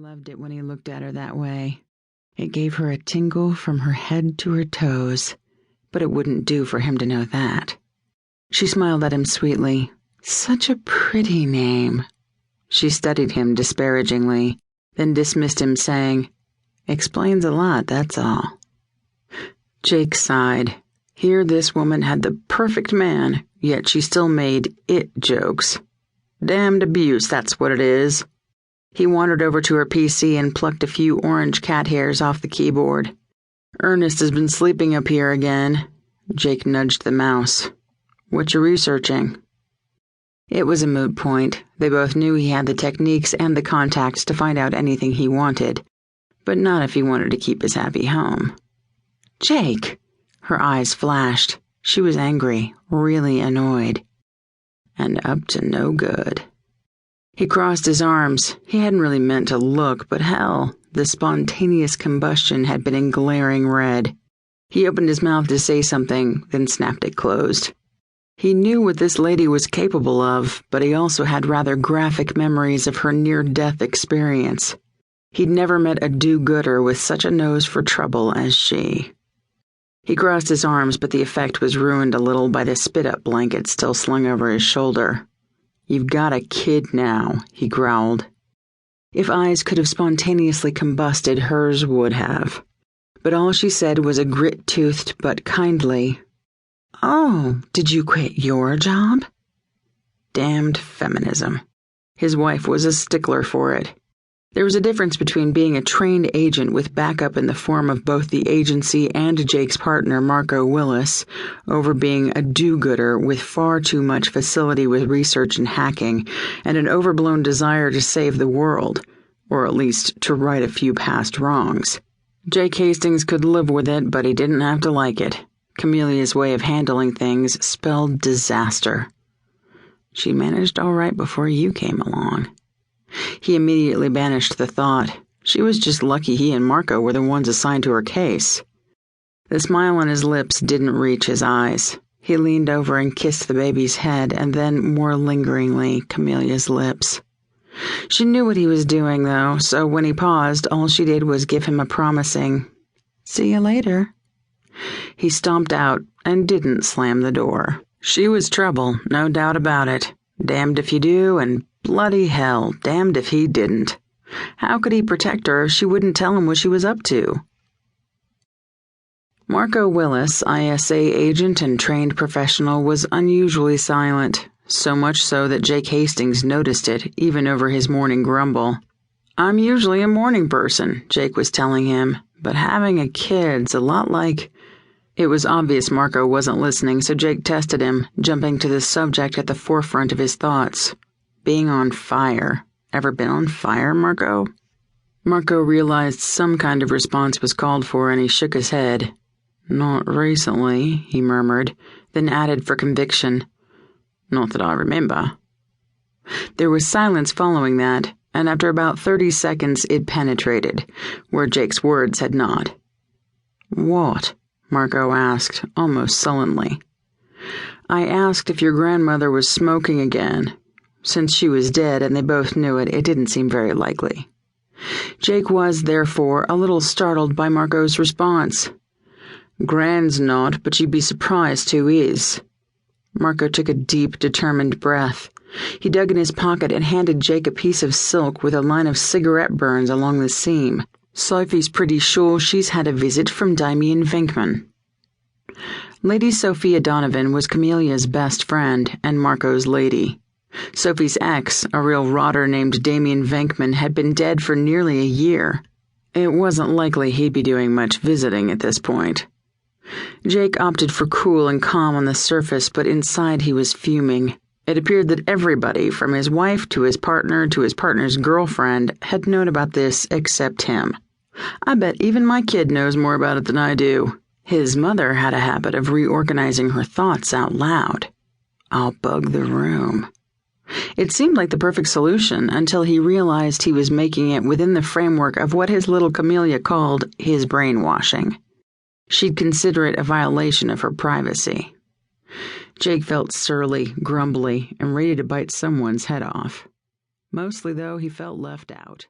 loved it when he looked at her that way. It gave her a tingle from her head to her toes, but it wouldn't do for him to know that. She smiled at him sweetly. Such a pretty name. She studied him disparagingly, then dismissed him, saying, "Explains a lot, that's all." Jake sighed. Here this woman had the perfect man, yet she still made it jokes. Damned abuse, that's what it is. He wandered over to her PC and plucked a few orange cat hairs off the keyboard. "Ernest has been sleeping up here again." Jake nudged the mouse. "What you researching?" It was a moot point. They both knew he had the techniques and the contacts to find out anything he wanted, but not if he wanted to keep his happy home. "Jake!" Her eyes flashed. She was angry, really annoyed. And up to no good. He crossed his arms. He hadn't really meant to look, but hell, the spontaneous combustion had been in glaring red. He opened his mouth to say something, then snapped it closed. He knew what this lady was capable of, but he also had rather graphic memories of her near-death experience. He'd never met a do-gooder with such a nose for trouble as she. He crossed his arms, but the effect was ruined a little by the spit-up blanket still slung over his shoulder. "You've got a kid now," he growled. If eyes could have spontaneously combusted, hers would have. But all she said was a grit-toothed but kindly, "Oh, did you quit your job?" Damned feminism. His wife was a stickler for it. There was a difference between being a trained agent with backup in the form of both the agency and Jake's partner, Marco Willis, over being a do-gooder with far too much facility with research and hacking, and an overblown desire to save the world, or at least to right a few past wrongs. Jake Hastings could live with it, but he didn't have to like it. Camelia's way of handling things spelled disaster. She managed all right before you came along. He immediately banished the thought. She was just lucky he and Marco were the ones assigned to her case. The smile on his lips didn't reach his eyes. He leaned over and kissed the baby's head, and then, more lingeringly, Camelia's lips. She knew what he was doing, though, so when he paused, all she did was give him a promising, "See you later." He stomped out and didn't slam the door. She was trouble, no doubt about it. Damned if you do, and bloody hell, damned if he didn't. How could he protect her if she wouldn't tell him what she was up to? Marco Willis, ISA agent and trained professional, was unusually silent, so much so that Jake Hastings noticed it, even over his morning grumble. "I'm usually a morning person," Jake was telling him, "but having a kid's a lot like—" It was obvious Marco wasn't listening, so Jake tested him, jumping to the subject at the forefront of his thoughts. Being on fire. Ever been on fire, Marco? Marco realized some kind of response was called for, and he shook his head. "Not recently," he murmured, then added for conviction, "Not that I remember." There was silence following that, and after about 30 seconds it penetrated, where Jake's words had not. "What?" Marco asked, almost sullenly. "I asked if your grandmother was smoking again. Since she was dead and they both knew it, it didn't seem very likely." Jake was, therefore, a little startled by Marco's response. "Gran's not, but you'd be surprised who is." Marco took a deep, determined breath. He dug in his pocket and handed Jake a piece of silk with a line of cigarette burns along the seam. "Sophie's pretty sure she's had a visit from Damien Venkman." Lady Sophia Donovan was Camelia's best friend and Marco's lady. Sophie's ex, a real rotter named Damien Venkman, had been dead for nearly a year. It wasn't likely he'd be doing much visiting at this point. Jake opted for cool and calm on the surface, but inside he was fuming. It appeared that everybody, from his wife to his partner to his partner's girlfriend, had known about this except him. "I bet even my kid knows more about it than I do." His mother had a habit of reorganizing her thoughts out loud. "I'll bug the room." It seemed like the perfect solution until he realized he was making it within the framework of what his little Camellia called his brainwashing. She'd consider it a violation of her privacy. Jake felt surly, grumbly, and ready to bite someone's head off. Mostly, though, he felt left out.